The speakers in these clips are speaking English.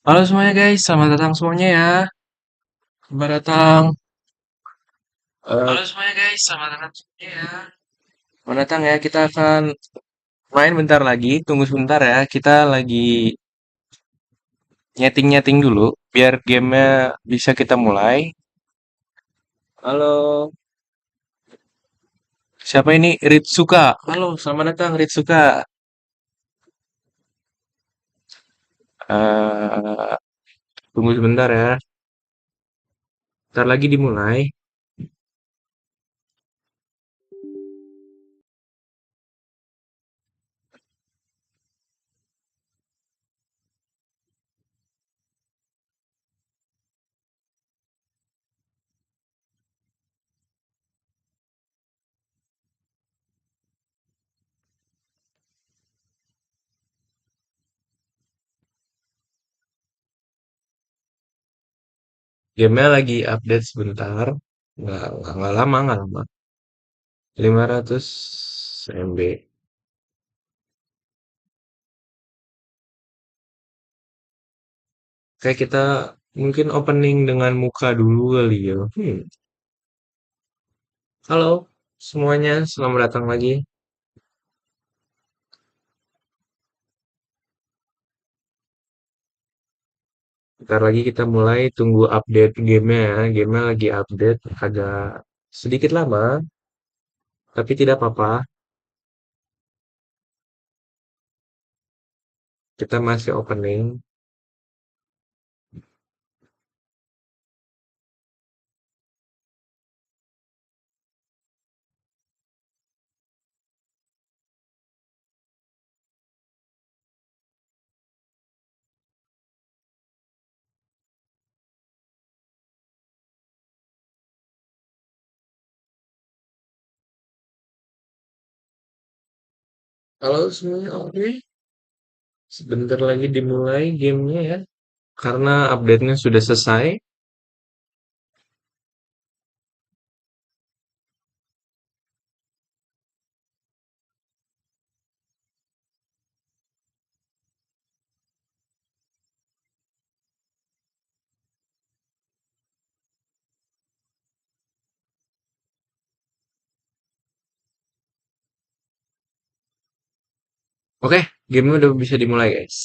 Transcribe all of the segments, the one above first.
Halo semuanya guys, selamat datang semuanya ya. Selamat datang. Halo semuanya guys, selamat datang semuanya ya. Selamat datang ya, kita akan main bentar lagi. Tunggu sebentar ya, kita lagi nyeting-nyeting dulu biar gamenya bisa kita mulai. Halo, siapa ini? Ritsuka. Halo, selamat datang Ritsuka. Eh, tunggu sebentar ya. Ntar lagi dimulai. Gamenya lagi update sebentar. Nggak lama, nggak lama. 500 MB. Kayak kita mungkin opening dengan muka dulu kali ya. Halo semuanya, selamat datang lagi. Bentar lagi kita mulai, tunggu update gamenya ya. Gamenya lagi update, agak sedikit lama, tapi tidak apa-apa. Kita masih opening. Halo semuanya, oke. Sebentar lagi dimulai gamenya ya. Karena update-nya sudah selesai. Oke, gamenya udah bisa dimulai guys.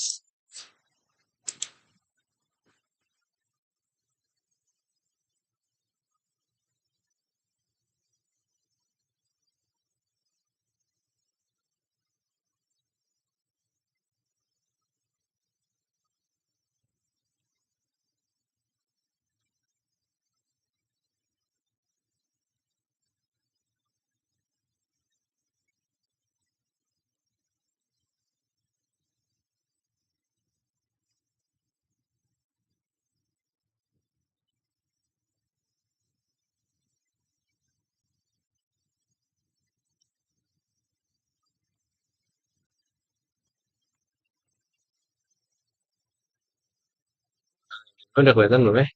Udah kelihatan belum ya?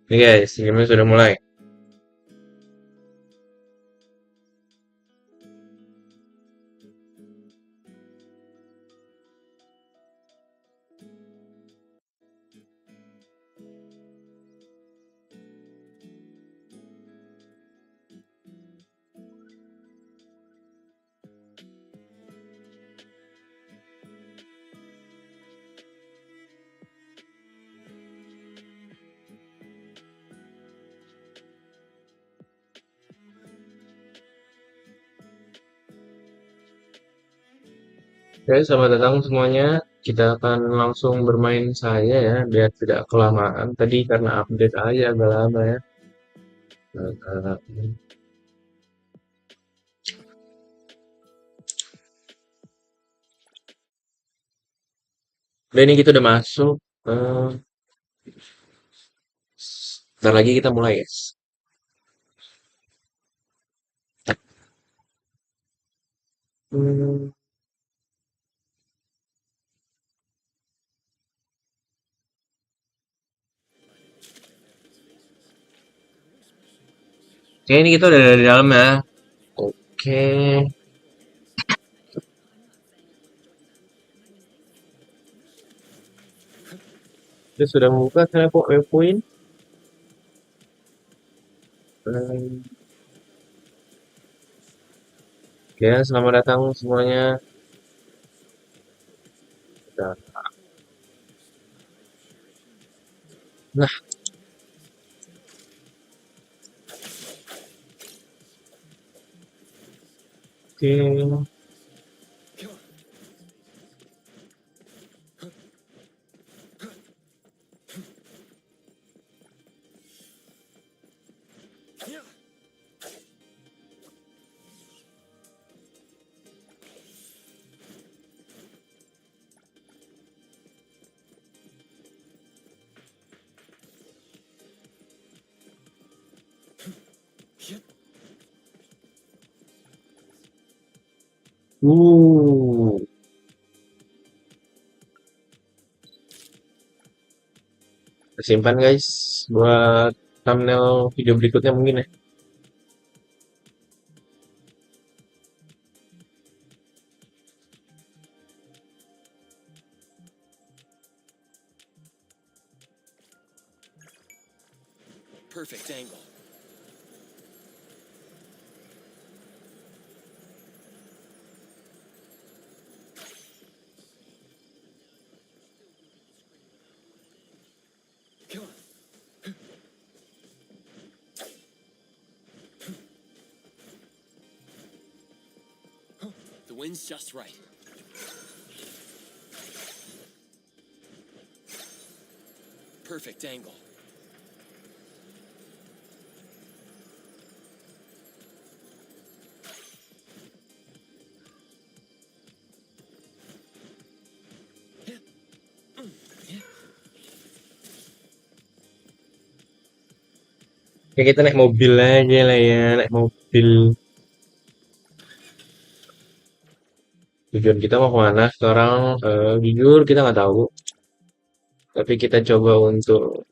Nih guys, gamenya sudah mulai. Oke, selamat datang semuanya. Kita akan langsung bermain saya ya, biar tidak kelamaan. Tadi karena update aja agak lama ya. Udah ini kita udah masuk. Eh, Ntar lagi kita mulai guys. Hmm, Oke, ini kita udah di dalam ya. Oke. Dia sudah membuka saya PowerPoint. Hmm, Oke, selamat datang semuanya. Nah, oke. Uh, Simpan guys buat thumbnail video berikutnya mungkin ya. Perfect angle. Come on. The wind's just right. Perfect angle. Ya kita naik mobil aja lah ya, naik mobil. Tujuan kita mau kemana sekarang? Jujur kita nggak tahu. Tapi kita coba untuk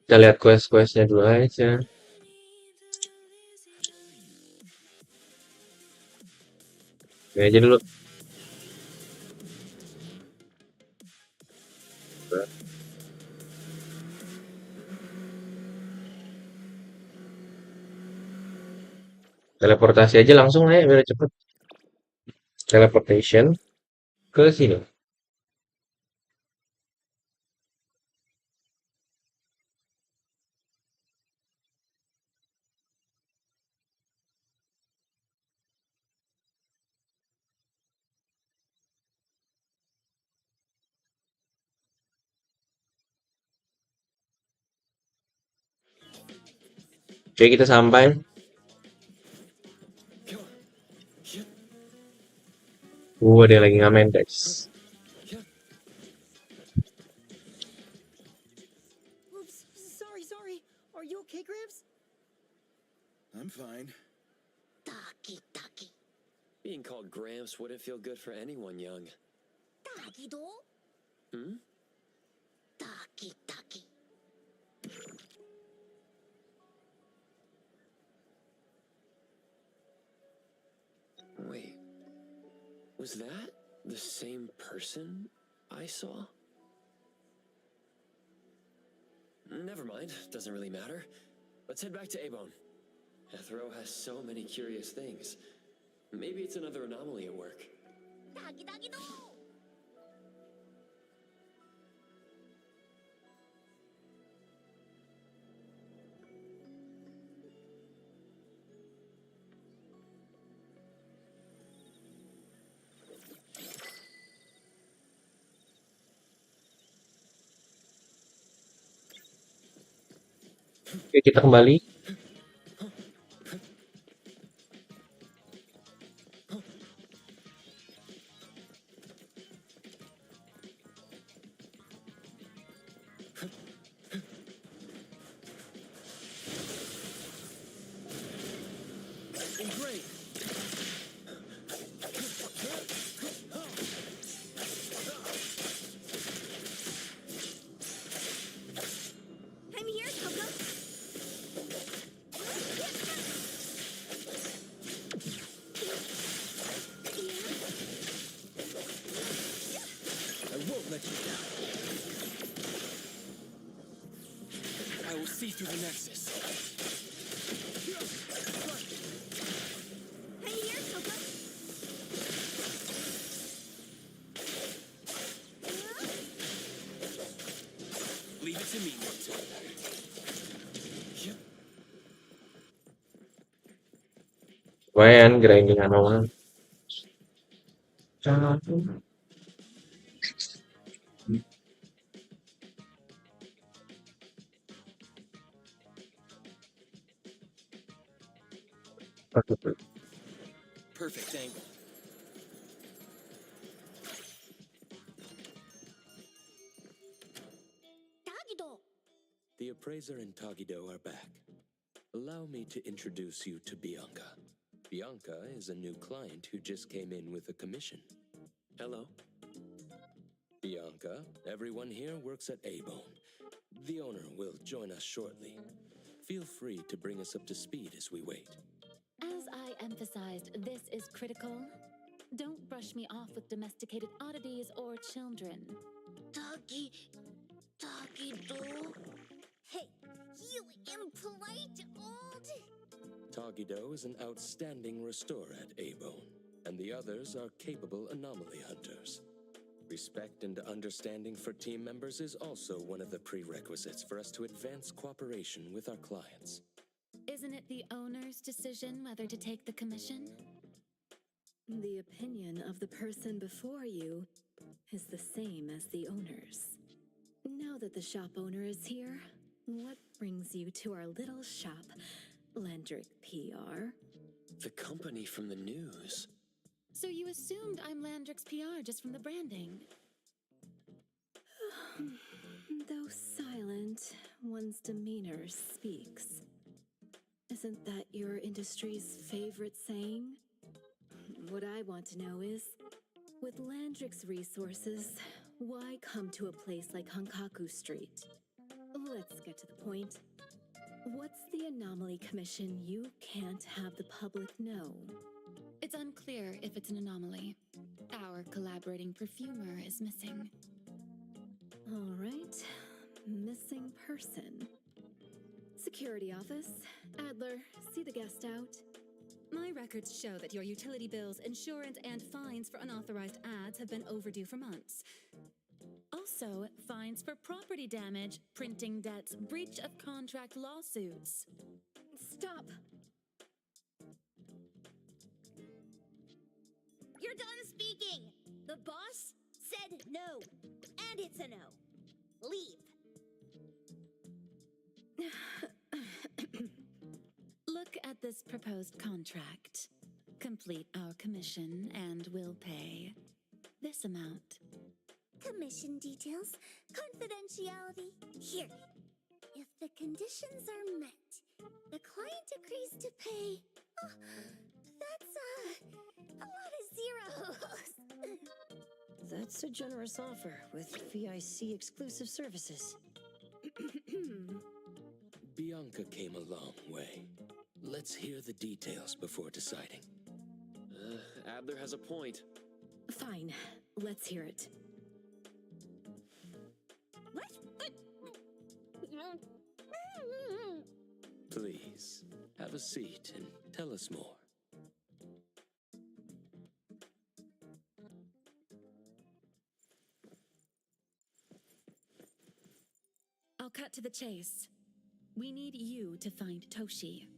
kita lihat quest-questnya dulu aja. Ini aja dulu. Teleportasi aja langsung lah ya biar cepet. Teleportation ke sini. Oke kita sampai. Ada yang lagi ngamen guys. Oops, sorry. Are you okay, Gramps? I'm fine. Taki. Being called Gramps wouldn't feel good for anyone young. Taki do? Hmm? Taki. Wait. Was that the same person I saw? Never mind. Doesn't really matter. Let's head back to Abon. Ethro has so many curious things. Maybe it's another anomaly at work. Taki do? Oke kita kembali. Great. I'm here, Coco. We'll see through the Nexus. Hey here, Soka. Leave it to me, Morty. Yep. Lumayan grindingan mah. Perfect angle. Tagido. The appraiser and Tagido are back. Allow me to introduce you to Bianca. Bianca is a new client who just came in with a commission. Hello. Bianca, everyone here works at Abone. The owner will join us shortly. Feel free to bring us up to speed as we wait. As I emphasized, this is critical. Don't brush me off with domesticated oddities or children. Tagido. Hey, you impolite old. Tagido is an outstanding restorer at Abone, and the others are capable anomaly hunters. Respect and understanding for team members is also one of the prerequisites for us to advance cooperation with our clients. Isn't it the owner's decision whether to take the commission? The opinion of the person before you is the same as the owner's. Now that the shop owner is here, what brings you to our little shop, Landrick PR? The company from the news. So you assumed I'm Landrick's PR just from the branding. Though silent, one's demeanor speaks. Isn't that your industry's favorite saying? What I want to know is, with Landrick's resources, why come to a place like Hankaku Street? Let's get to the point. What's the anomaly commission you can't have the public know? It's unclear if it's an anomaly. Our collaborating perfumer is missing. All right, missing person. Security office. Adler, see the guest out. My records show that your utility bills, insurance, and fines for unauthorized ads have been overdue for months. Also, fines for property damage, printing debts, breach of contract lawsuits. Stop! You're done speaking. The boss said no, and it's a no. Leave. Look at this proposed contract. Complete our commission and we'll pay this amount. Commission details, confidentiality. Here. If the conditions are met, the client agrees to pay. Oh, that's a lot of zeros. That's a generous offer with VIC exclusive services. Bianca came a long way. Let's hear the details before deciding. Adler has a point. Fine, let's hear it. What? Please, have a seat and tell us more. I'll cut to the chase. We need you to find Toshi.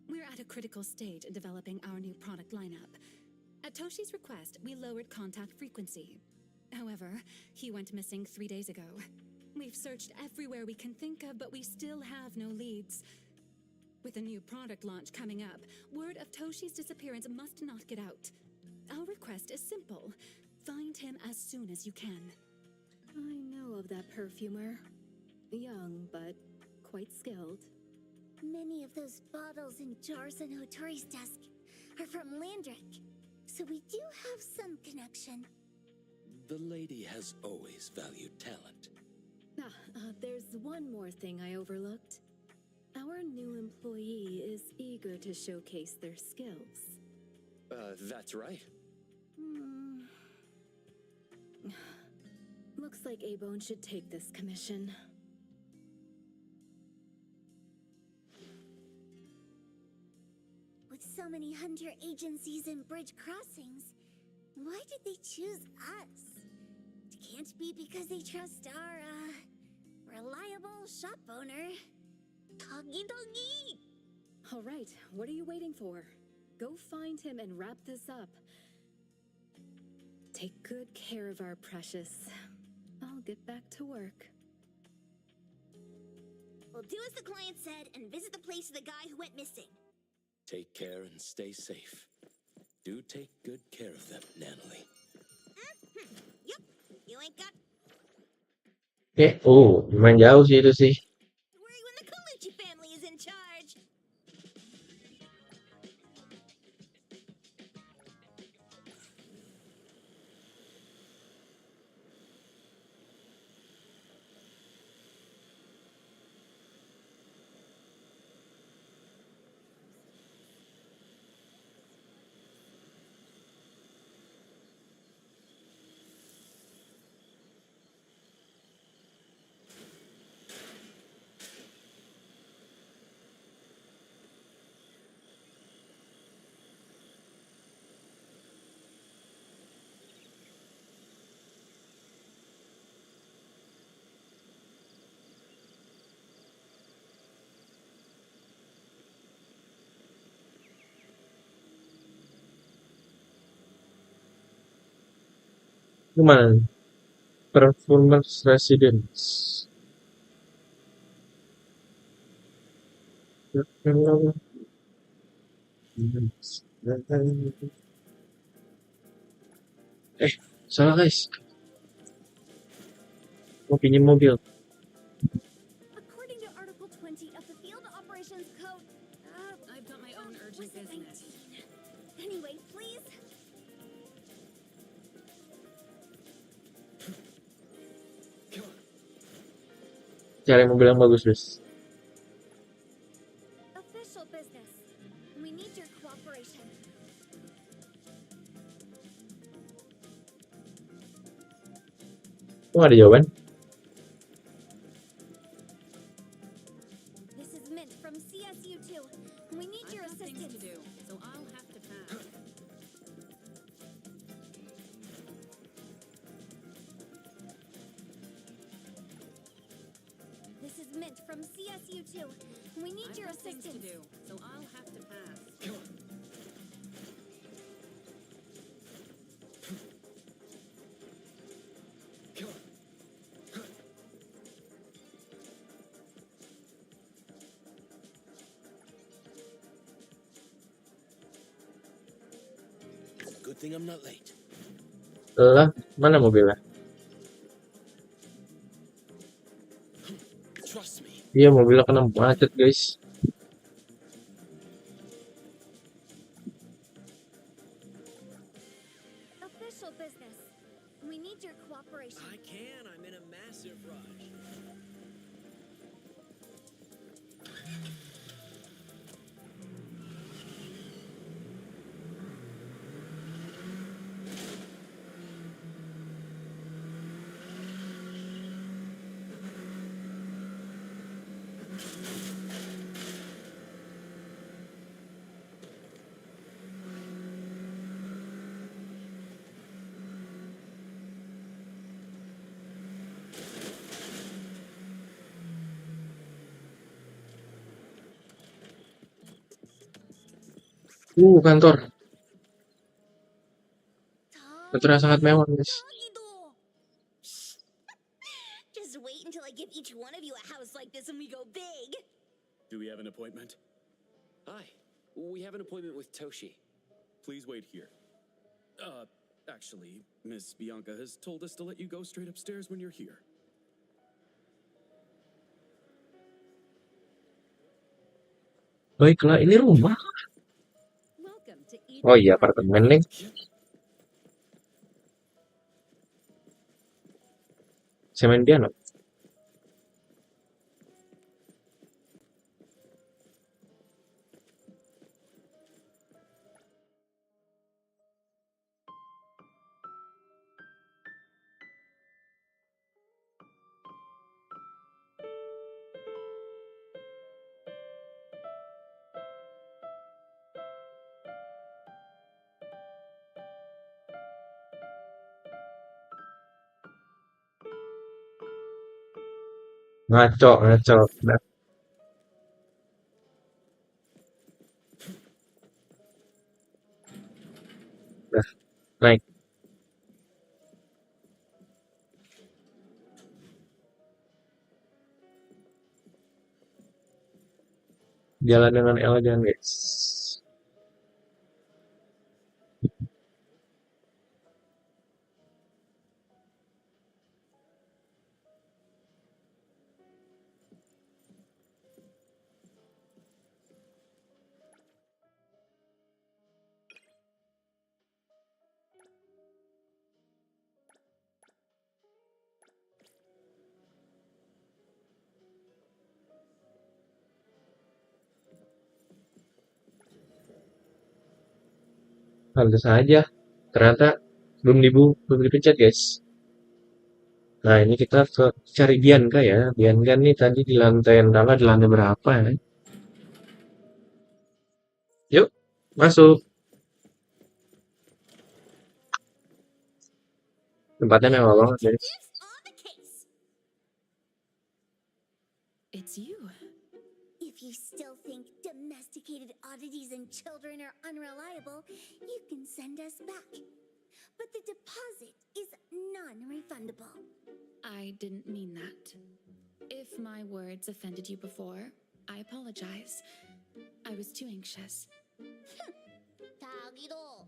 We're at a critical stage in developing our new product lineup. At Toshi's request, we lowered contact frequency. However, he went missing 3 days ago. We've searched everywhere we can think of, but we still have no leads. With a new product launch coming up, word of Toshi's disappearance must not get out. Our request is simple. Find him as soon as you can. I know of that perfumer. Young, but quite skilled. Many of those bottles and jars on Hotori's desk are from Landrick, so we do have some connection. The lady has always valued talent. There's one more thing I overlooked. Our new employee is eager to showcase their skills. That's right. Looks like Abone should take this commission. so many hunter agencies and bridge crossings, why did they choose us? It can't be because they trust our, reliable shop owner. Togi. All right, what are you waiting for? Go find him and wrap this up. Take good care of our precious. I'll get back to work. We'll do as the client said and visit the place of the guy who went missing. Take care and stay safe. Do take good care of them, Natalie. Yup, you ain't got Lumayan jauh sih itu sih. to worry when the Colucci family is in charge. Itu mana? Performance Residence. Salah guys. Mau pinjam mobil. According to Article 20 of the Field Operations Code, I've got my own urgent was it business. 19? Anyway, please. Cari mobil yang bagus, guys. Official business. We need your cooperation. Kok nggak ada jawaban? This is Mint from CSU2. We need your I've got things to assistance. do, so I'll have to pass. This is Mint from CSU2. We need I've your got things to assistance. do, so I'll have to pass. Good thing I'm not late. Lah, mana mobilnya? Trust me. Iya, mobilnya kena macet, guys. Official business. We need your cooperation. I can. I'm in a massive rush. Kantor. Kantornya sangat mewah, guys. Just wait until I give each one of you a house like this and we go big. Do we have an appointment? Hi. We have an appointment with Toshi. Please wait here. Actually, Miss Bianca has told us to let you go straight upstairs when you're here. Baiklah, ini rumah. Welcome to Oh iya, apartemen nih. Saya main piano. Ngaco, ngaco. Nah, nah, naik. Jalan dengan elegan, guys. Pantes aja. Ternyata belum dipencet, guys. Nah, ini kita cari Bianca ya. Bianca nih tadi di lantai berapa? Di lantai berapa ya? Yuk, masuk. Tempatnya mewah banget, guys. Detectives on the case. It's you. If you still think domesticated oddities and children are unreliable, you can send us back. But the deposit is non-refundable. I didn't mean that. If my words offended you before, I apologize. I was too anxious. Tagido.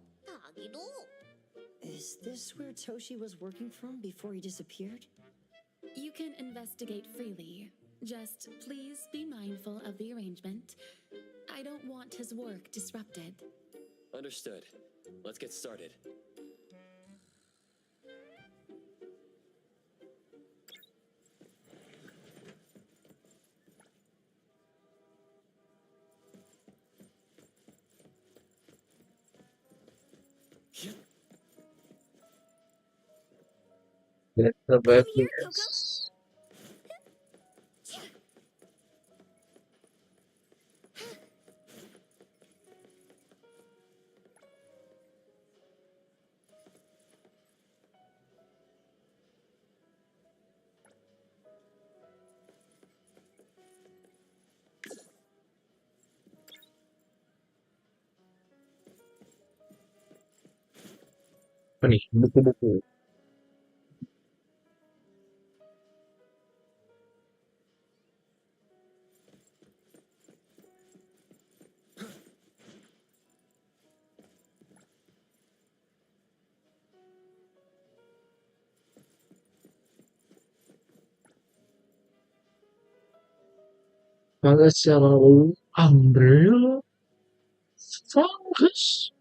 Is this where Toshi was working from before he disappeared? You can investigate freely. Just please be mindful of the arrangement. I don't want his work disrupted. Understood. Let's get started. Terbaik, Clear, Coco. guys. Apa nih? Buku-buku. Fungus yang umbrella. Fungus.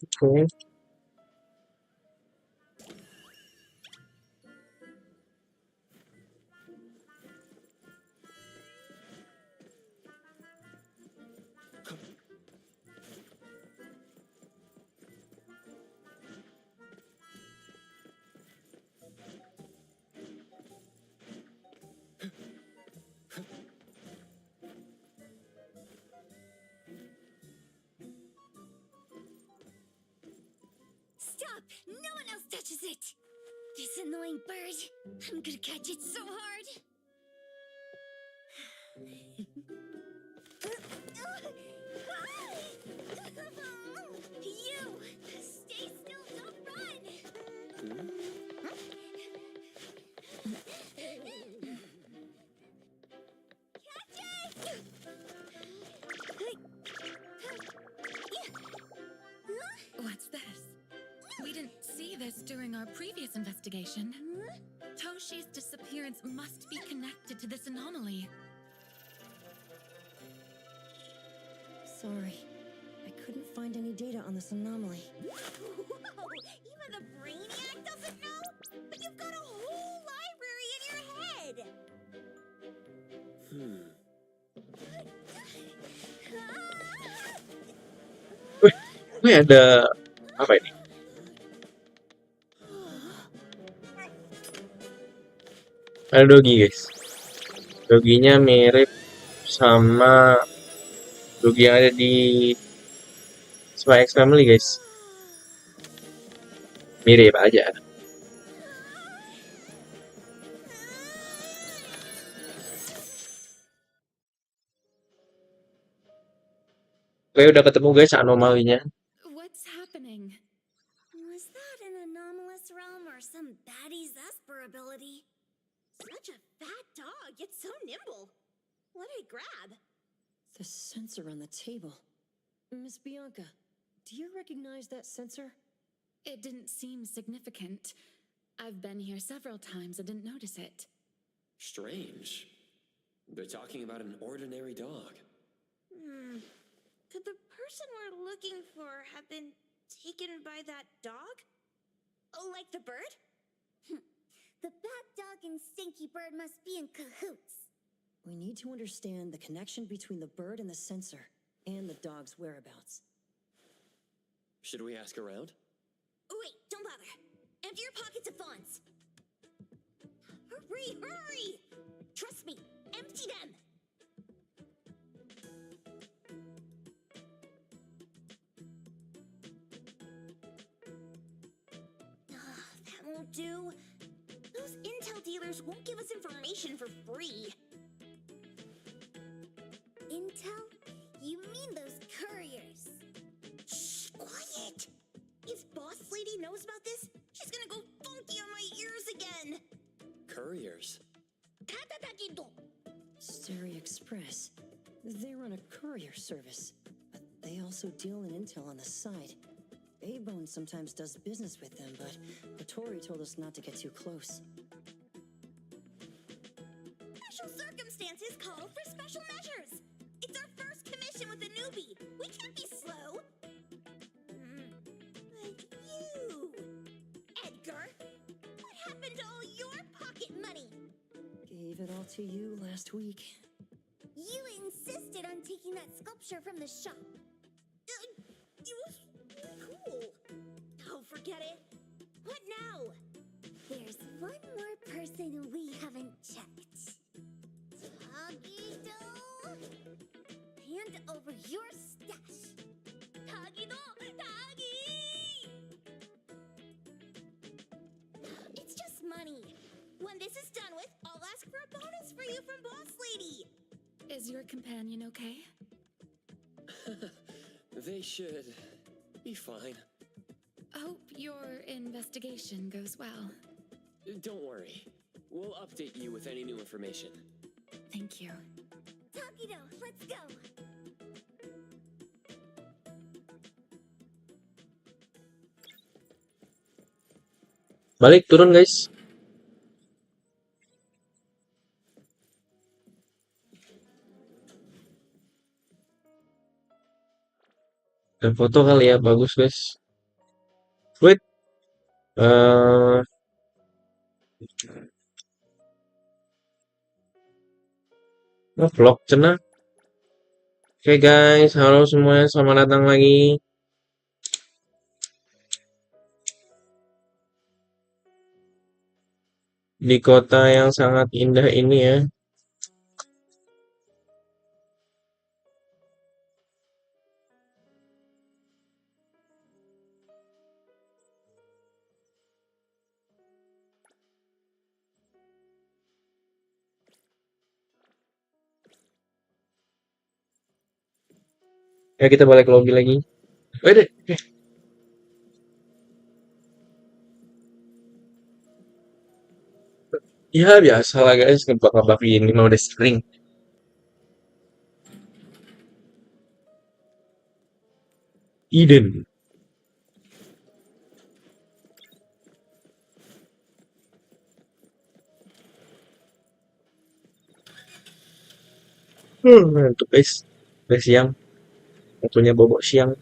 Oke. Stop! No one else touches it! This annoying bird. I'm gonna catch it so hard. You! Stay still, don't run! Catch it! What's this? We didn't see this during our previous investigation. Toshi's disappearance must be connected to this anomaly. Sorry, I couldn't find any data on this anomaly. Whoa! Even the brainiac doesn't know? But you've got a whole library in your head! Ini ada apa ini? Ada dogi, guys. Doginya mirip sama dogi yang ada di Spy X Family, guys. Mirip aja. Oke, udah ketemu guys anomalinya. What's happening? Was that an anomalous realm or some baddie's Esper ability? Such a fat dog, yet so nimble. What did I grab? The sensor on the table. Miss Bianca, do you recognize that sensor? It didn't seem significant. I've been here several times and didn't notice it. Strange. They're talking about an ordinary dog. Could the person we're looking for have been taken by that dog? Oh, like the bird? The bat dog and Stinky Bird must be in cahoots. We need to understand the connection between the bird and the sensor, and the dog's whereabouts. Should we ask around? Oh, wait, don't bother. Empty your pockets of funds. Hurry, hurry! Trust me, empty them! That won't do. Those intel dealers won't give us information for free. Intel? You mean those couriers? Shh, quiet! If Boss Lady knows about this, she's gonna go funky on my ears again. Couriers. Steri Express. They run a courier service, but they also deal in intel on the side. A-Bone sometimes does business with them, but Tori told us not to get too close. Special circumstances call for special measures. It's our first commission with a newbie. We can't be slow. But you, Edgar, what happened to all your pocket money? Gave it all to you last week. You insisted on taking that sculpture from the shop. It was cool. Oh, forget it. What now? There's one more person we haven't checked. Tagido! Hand over your stash. Tagido! Tagi! It's just money. When this is done with, I'll ask for a bonus for you from Boss Lady. Is your companion okay? They should be fine. Hope your investigation goes well. Don't worry. We'll update you with any new information. Thank you. Tagido, let's go! Balik, turun guys. Dan foto kali ya, bagus guys. Wait. Vlog cenah. Oke guys, halo semuanya, selamat datang lagi di kota yang sangat indah ini ya. Ya kita balik lobby lagi. Wait, ya biasa lah guys, ngebak-ngebak ini mah udah sering. Eden. Untuk guys, udah siang. Waktunya bobok siang.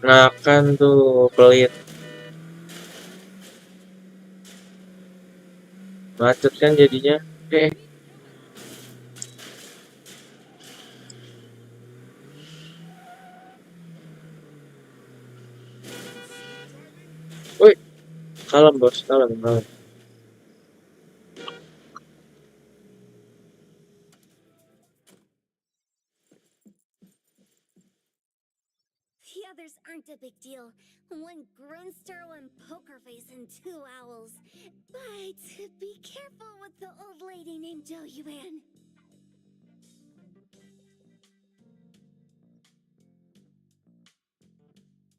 Makan tuh pelit. Macet kan jadinya. Oke. Woi, Kalem bos, kalem, kalem. The others aren't a big deal. One grunster, one poker face, and two owls. But be careful with the old lady named Zhou Yuan.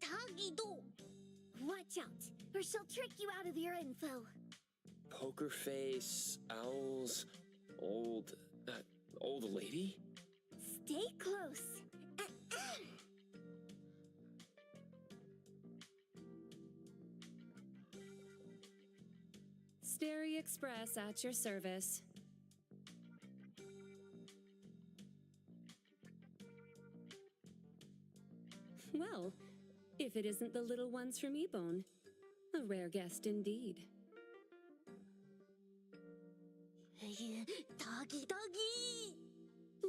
Tagido! Watch out, or she'll trick you out of your info. Poker face, owls, old lady? Stay close. Stary Express at your service. Well, if it isn't the little ones from Ebone, a rare guest indeed. Doggy, doggy!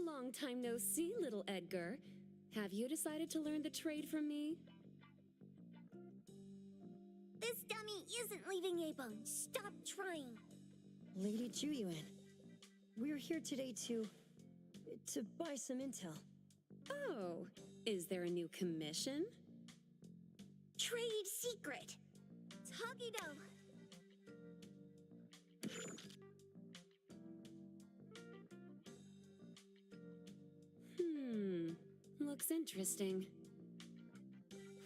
Long time no see, little Edgar. Have you decided to learn the trade from me? This dummy isn't leaving Ebone. Stop trying. Lady Juyuan, we're here today to buy some intel. Oh, is there a new commission? Trade secret. Tagido. Looks interesting.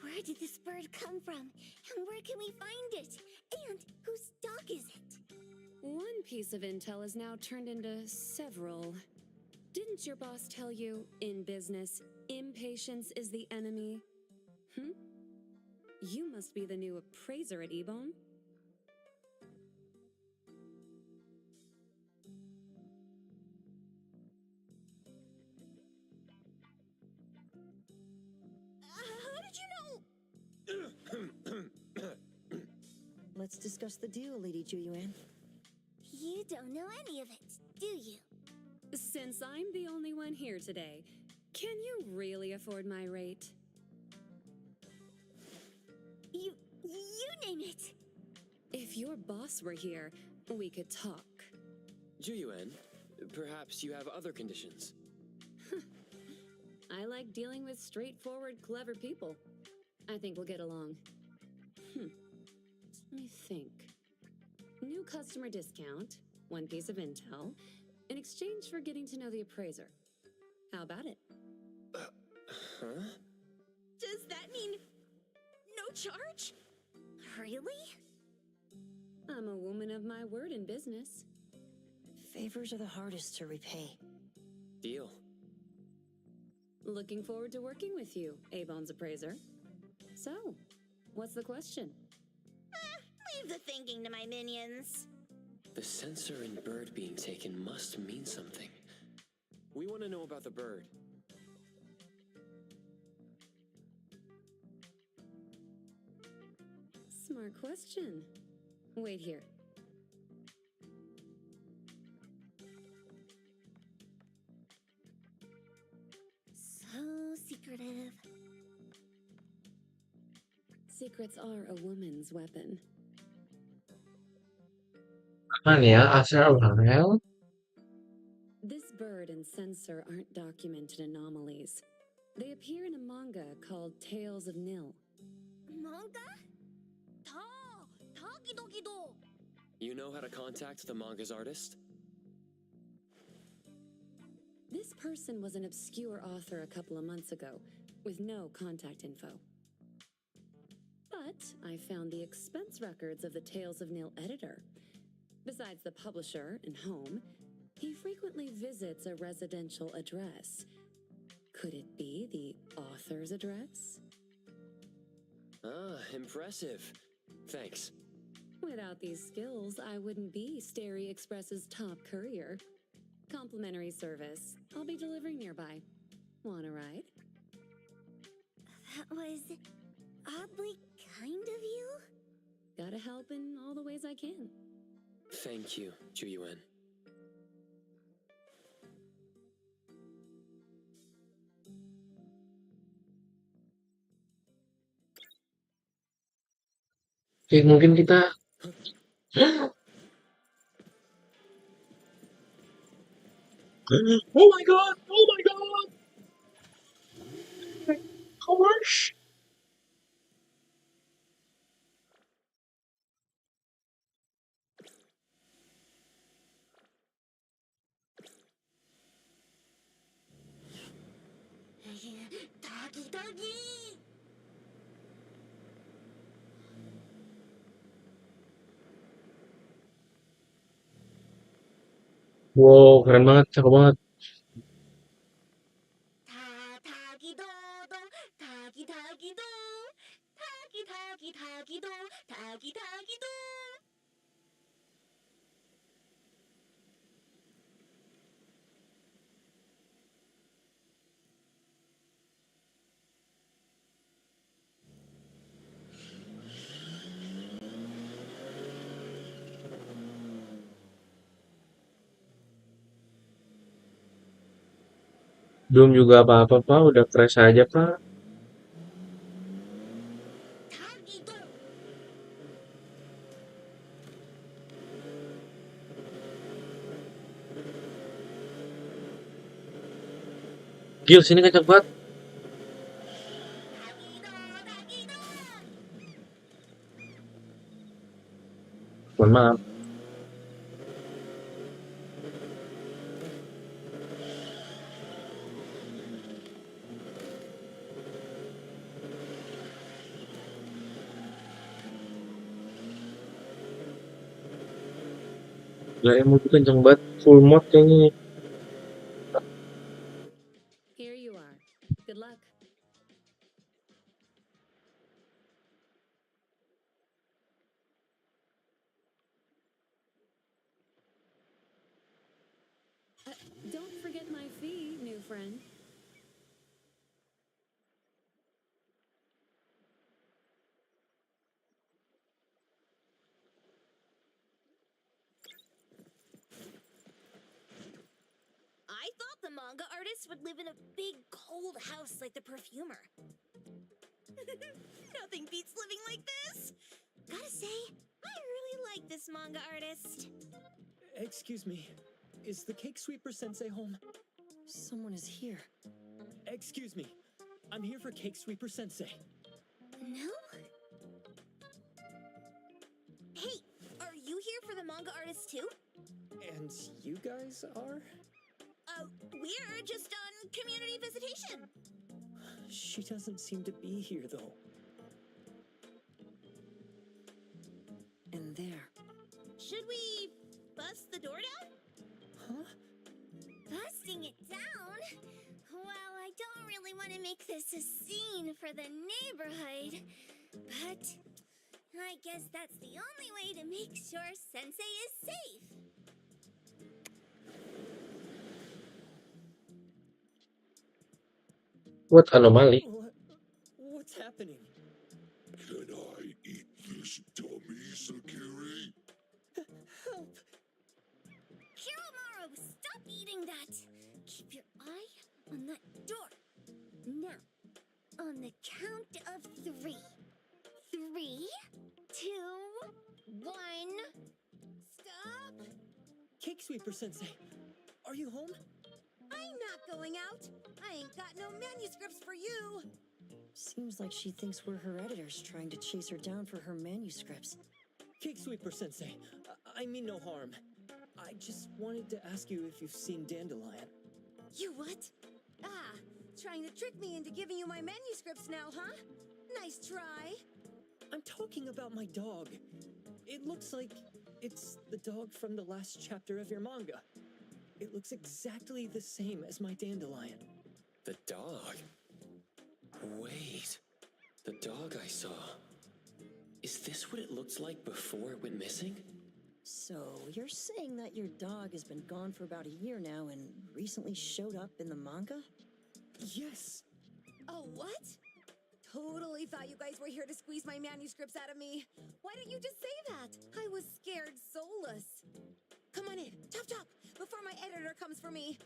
Where did this bird come from? And where can we find it? And whose dog is it? One piece of intel is now turned into several. Didn't your boss tell you, in business, impatience is the enemy? You must be the new appraiser at Ebone. How did you know? Let's discuss the deal, Lady Juyuan. You don't know any of it, do you? Since I'm the only one here today, can you really afford my rate? You name it. If your boss were here, we could talk. Juyuan, perhaps you have other conditions. I like dealing with straightforward, clever people. I think we'll get along. Let me think. New customer discount, one piece of intel, in exchange for getting to know the appraiser. How about it? Huh? Does that mean no charge? Really? I'm a woman of my word in business. Favors are the hardest to repay. Deal. Looking forward to working with you, Ebone's appraiser. So, what's the question? Leave the thinking to my minions. The sensor and bird being taken must mean something. We want to know about the bird. Smart question. Wait here. So secretive. Secrets are a woman's weapon. Aman ya, Asal. This bird and sensor aren't documented anomalies. They appear in a manga called Tales of Nil. Manga? Tagido. You know how to contact the manga's artist? This person was an obscure author a couple of months ago, with no contact info. But I found the expense records of the Tales of Nil editor. Besides the publisher and home, he frequently visits a residential address. Could it be the author's address? Ah, impressive. Thanks. Without these skills, I wouldn't be Stary Express's top courier. Complimentary service. I'll be delivering nearby. Want a ride? That was oddly kind of you. Gotta help in all the ways I can. Thank you, Juyuan. Oke, mungkin kita Oh my god! Oh my god! How much? Doggy, doggy! Wow, keren banget, cakep banget. Doggy, dodo, doggy, doggy, do. Doggy, doggy, doggy, do. Doggy, doggy, do. Belum juga apa-apa, Pak. Udah crash aja, Pak. Doggy, do. Gil, sini kenceng banget. Doggy, do, doggy, do. Mohon maaf. Gila, emoji kenceng banget. Full mode kayaknya. Here you are. Good luck. Don't forget my fee, new friend. I thought the manga artist would live in a big, cold house like the perfumer. Nothing beats living like this. Gotta say, I really like this manga artist. Excuse me. Is the cake sweeper sensei home? Someone is here. Excuse me. I'm here for cake sweeper sensei. No? Hey, are you here for the manga artist too? And you guys are? We're just on community visitation. She doesn't seem to be here though. And there. Should we bust the door down? Huh? Busting it down? Well, I don't really want to make this a scene for the neighborhood, but I guess that's the only way to make sure Sensei is safe. What anomaly? What's happening? Can I eat this dummy, Sakiri? Help! Kiromaru, stop eating that! Keep your eye on that door. Now, on the count of 3. 3, 2, 1. Stop! Cake sweeper sensei, are you home? I'm not going out. I ain't got no manuscripts for you. Seems like she thinks we're her editors trying to chase her down for her manuscripts. Cake sweeper sensei, I mean no harm. I just wanted to ask you if you've seen Dandelion. You what? Ah, trying to trick me into giving you my manuscripts now, huh? Nice try. I'm talking about my dog. It looks like it's the dog from the last chapter of your manga. It looks exactly the same as my Dandelion. The dog? Wait. The dog I saw. Is this what it looked like before it went missing? So, you're saying that your dog has been gone for about a year now and recently showed up in the manga? Yes. Oh, what? Totally thought you guys were here to squeeze my manuscripts out of me. Why didn't you just say that? I was scared soulless. Come on in, chop chop, before my editor comes for me.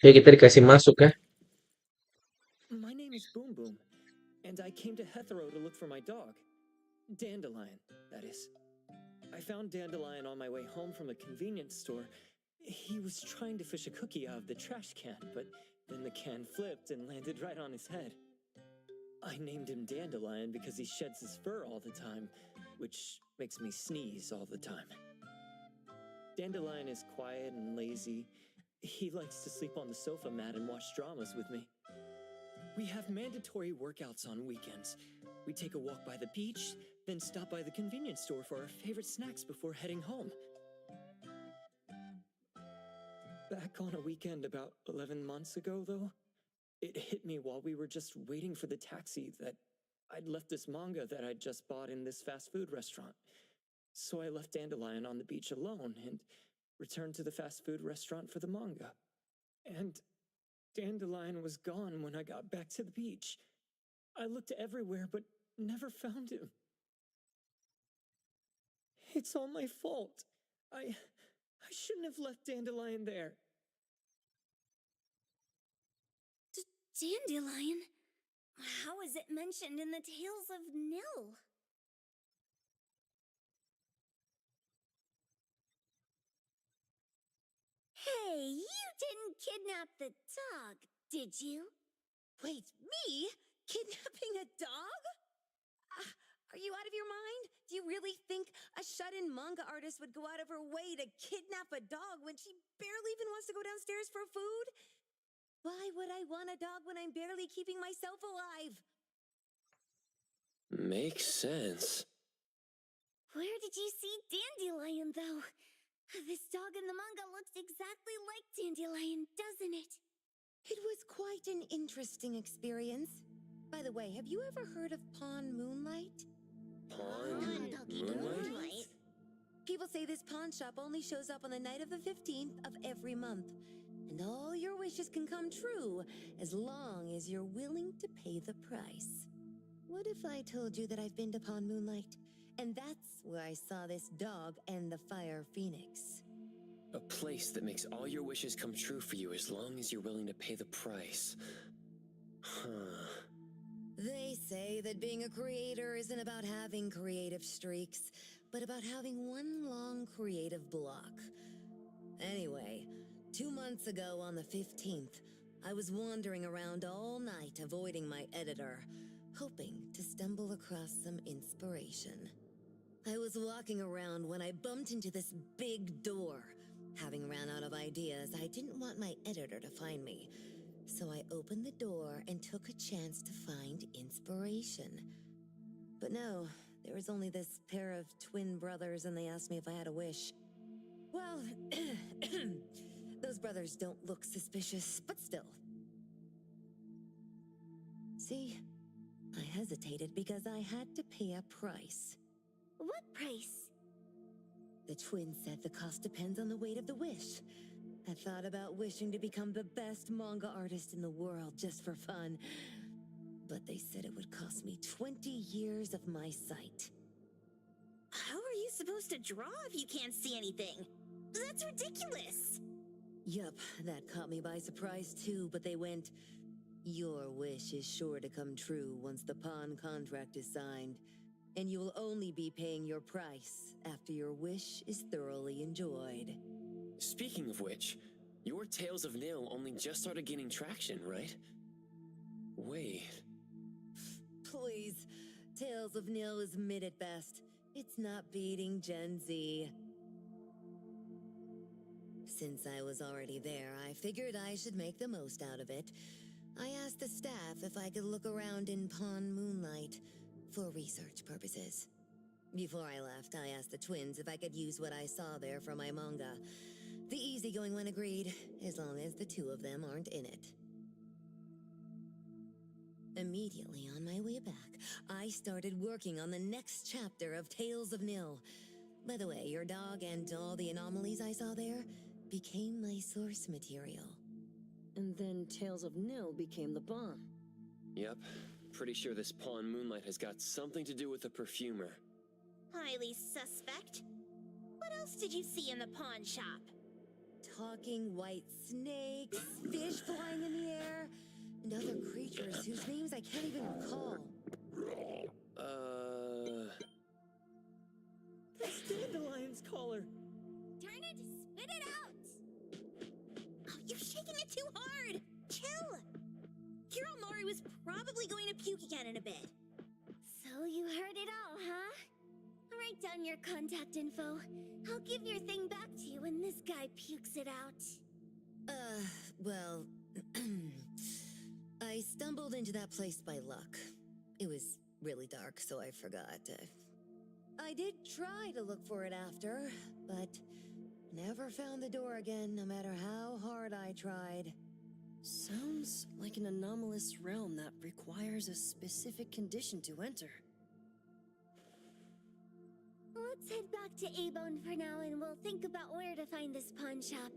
Oke, kita dikasih masuk ya. My name is Boom Boom. came to Heathrow to look for my dog. Dandelion, that is. I found Dandelion on my way home from a convenience store. He was trying to fish a cookie out of the trash can, but then the can flipped and landed right on his head. I named him Dandelion because he sheds his fur all the time, which makes me sneeze all the time. Dandelion is quiet and lazy. He likes to sleep on the sofa mat and watch dramas with me. We have mandatory workouts on weekends. We take a walk by the beach, then stop by the convenience store for our favorite snacks before heading home. Back on a weekend about 11 months ago, though, it hit me while we were just waiting for the taxi that I'd left this manga that I'd just bought in this fast food restaurant. So I left Dandelion on the beach alone and returned to the fast food restaurant for the manga. And Dandelion was gone when I got back to the beach. I looked everywhere but never found him. It's all my fault. I shouldn't have left Dandelion there. Dandelion? How is it mentioned in the Tales of Nil? Hey, you didn't kidnap the dog, did you? Wait, me? Kidnapping a dog? Are you out of your mind? Do you really think a shut-in manga artist would go out of her way to kidnap a dog when she barely even wants to go downstairs for food? Why would I want a dog when I'm barely keeping myself alive? Makes sense. Where did you see Dandelion, though? This dog in the manga looks exactly like Dandelion, doesn't it? It was quite an interesting experience. By the way, have you ever heard of Pawn Moonlight? Pawn Moonlight? People say this pawn shop only shows up on the night of the 15th of every month. And all your wishes can come true as long as you're willing to pay the price. What if I told you that I've been to Pawn Moonlight? And that's where I saw this dog and the fire phoenix. A place that makes all your wishes come true for you as long as you're willing to pay the price. Huh. They say that being a creator isn't about having creative streaks, but about having one long creative block. Anyway, 2 months ago on the 15th, I was wandering around all night avoiding my editor, hoping to stumble across some inspiration. I was walking around when I bumped into this big door. Having ran out of ideas, I didn't want my editor to find me. So I opened the door and took a chance to find inspiration. But no, there was only this pair of twin brothers and they asked me if I had a wish. Well, those brothers don't look suspicious, but still. See, I hesitated because I had to pay a price. What price? The twins said the cost depends on the weight of the wish. I thought about wishing to become the best manga artist in the world just for fun. But they said it would cost me 20 years of my sight. How are you supposed to draw if you can't see anything? That's ridiculous! Yup, that caught me by surprise too, but they went, "Your wish is sure to come true once the pawn contract is signed, and you will only be paying your price after your wish is thoroughly enjoyed." Speaking of which, your Tales of Nil only just started gaining traction, right? Wait. Please, Tales of Nil is mid at best. It's not beating Gen Z. Since I was already there, I figured I should make the most out of it. I asked the staff if I could look around in Pawn Moonlight for research purposes. Before I left, I asked the twins if I could use what I saw there for my manga. The easygoing one agreed, as long as the two of them aren't in it. Immediately on my way back, I started working on the next chapter of Tales of Nil. By the way, your dog and all the anomalies I saw there became my source material. And then Tales of Nil became the bomb. Yep. Pretty sure this Pawn Moonlight has got something to do with the perfumer. Highly suspect. What else did you see in the pawn shop? Talking white snakes, fish flying in the air, and other creatures whose names I can't even recall. That's Dandelion's collar. Turn it, spit it out! Oh, you're shaking it too hard! Chill! Kiromari was probably going to puke again in a bit. So you heard it all, huh? Write down your contact info. I'll give your thing back to you when this guy pukes it out. Well, I stumbled into that place by luck. It was really dark, so I forgot. I did try to look for it after, but never found the door again, no matter how hard I tried. Sounds like an anomalous realm that requires a specific condition to enter. Let's head back to A-Bone for now and we'll think about where to find this pawn shop.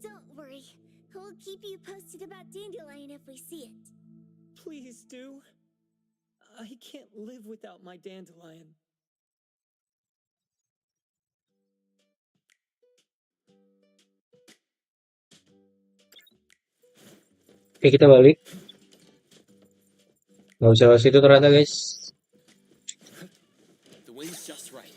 Don't worry, we'll keep you posted about Dandelion if we see it. Please do. I can't live without my Dandelion. Oke, kita balik. Nggak usah ke situ ternyata, guys. The wind's just right.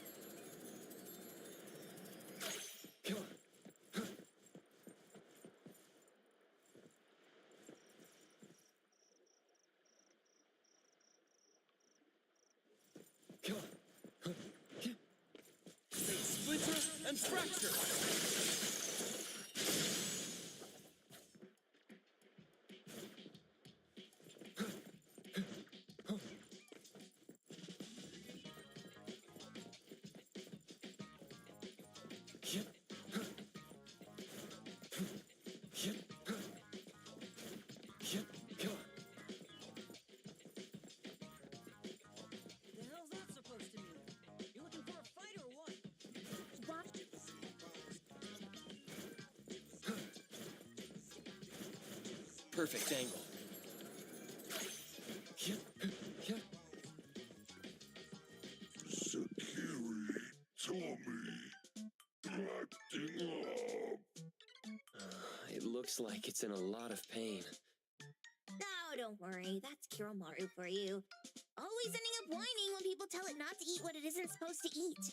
Splinter and fracture. The hell's that supposed to mean? You looking for a fight or what? Perfect angle. It looks like it's in a lot of pain. No, don't worry. That's Kiromaru for you. Always ending up whining when people tell it not to eat what it isn't supposed to eat.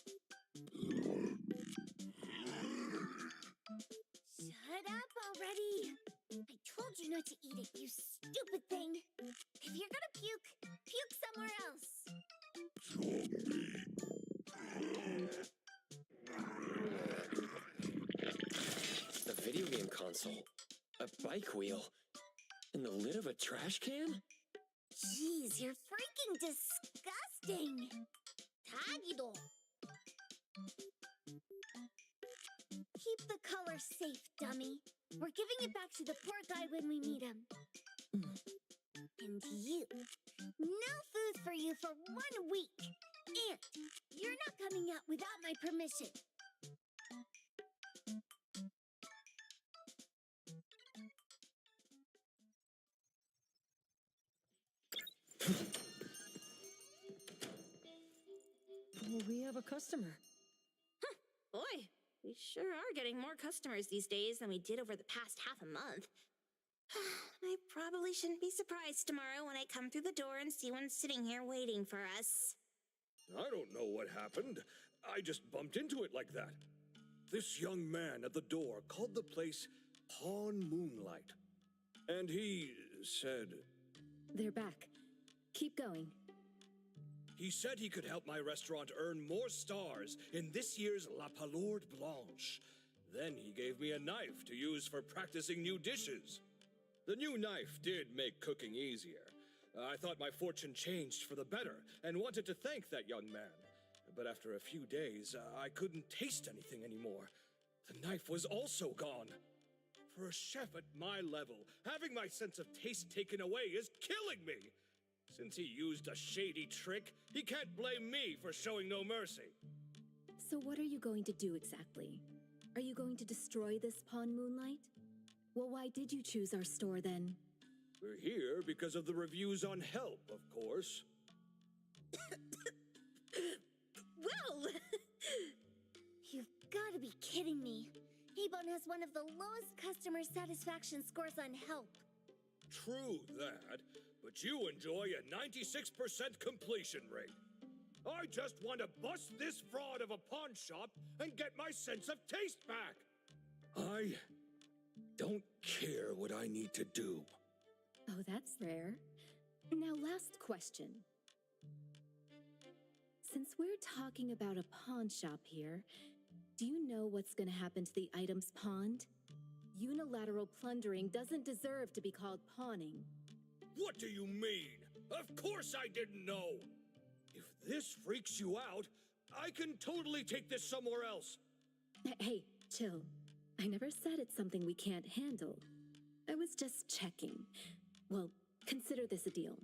Shut up already. I told you not to eat it, you stupid thing. If you're gonna puke, puke somewhere else. A video game console, a bike wheel, and the lid of a trash can? Jeez, you're freaking disgusting. Tagido. Keep the color safe, dummy. We're giving it back to the poor guy when we meet him. And you. No food for you for 1 week. And you're not coming out without my permission. We have a customer. Boy, we sure are getting more customers these days than we did over the past half a month. I probably shouldn't be surprised tomorrow when I come through the door and see one sitting here waiting for us. I don't know what happened. I just bumped into it like that. This young man at the door called the place Pawn Moonlight. And he said... They're back. Keep going. He said he could help my restaurant earn more stars in this year's La Palourde Blanche. Then he gave me a knife to use for practicing new dishes. The new knife did make cooking easier. I thought my fortune changed for the better and wanted to thank that young man. But after a few days, I couldn't taste anything anymore. The knife was also gone. For a chef at my level, having my sense of taste taken away is killing me. Since he used a shady trick, he can't blame me for showing no mercy. So what are you going to do exactly? Are you going to destroy this Pawn Moonlight? Well, why did you choose our store then? We're here because of the reviews on Help, of course. Well! You've got to be kidding me. Ebon has one of the lowest customer satisfaction scores on Help. True that, but you enjoy a 96% completion rate. I just want to bust this fraud of a pawn shop and get my sense of taste back. I don't care what I need to do. Oh, that's rare. Now, last question. Since we're talking about a pawn shop here, do you know what's going to happen to the items pawned? Unilateral plundering doesn't deserve to be called pawning. What do you mean? Of course I didn't know. If this freaks you out, I can totally take this somewhere else. Hey, chill. I never said it's something we can't handle. I was just checking. Well, consider this a deal.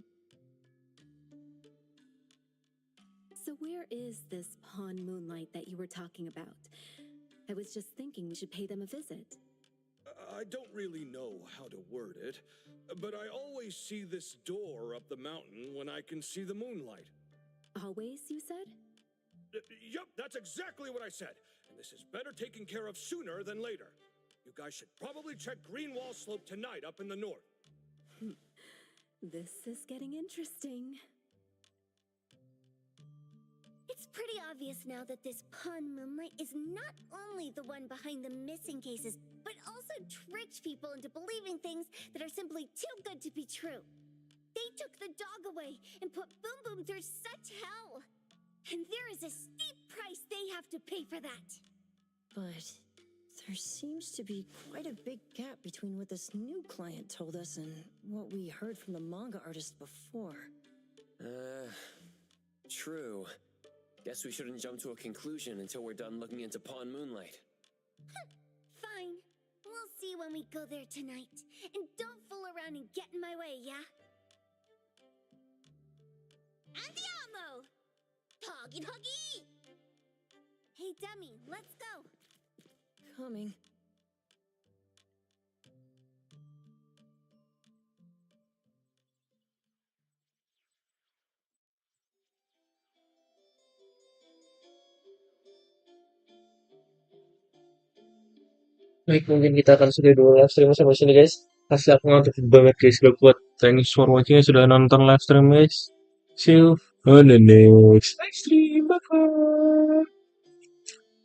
So where is this pawn moonlight that you were talking about? I was just thinking we should pay them a visit. I don't really know how to word it, but I always see this door up the mountain when I can see the moonlight. Always, you said? Yup, that's exactly what I said. And this is better taken care of sooner than later. You guys should probably check Greenwall Slope tonight up in the north. This is getting interesting. It's pretty obvious now that this pawn moonlight is not only the one behind the missing cases, but also tricked people into believing things that are simply too good to be true. They took the dog away and put Boom Boom through such hell. And there is a steep price they have to pay for that. But there seems to be quite a big gap between what this new client told us and what we heard from the manga artist before. True. Guess we shouldn't jump to a conclusion until we're done looking into Pawn Moonlight. Fine. We'll see when we go there tonight. And don't fool around and get in my way, yeah? Andiamo! Huggy huggy! Hey, dummy, let's go. Coming. Baik, mungkin kita akan sudah dulu live stream sampai sini guys. Asli aku ngantuk banget guys, udah buat. Thanks for watching, sudah nonton live stream guys. See you on the next live stream. Bye.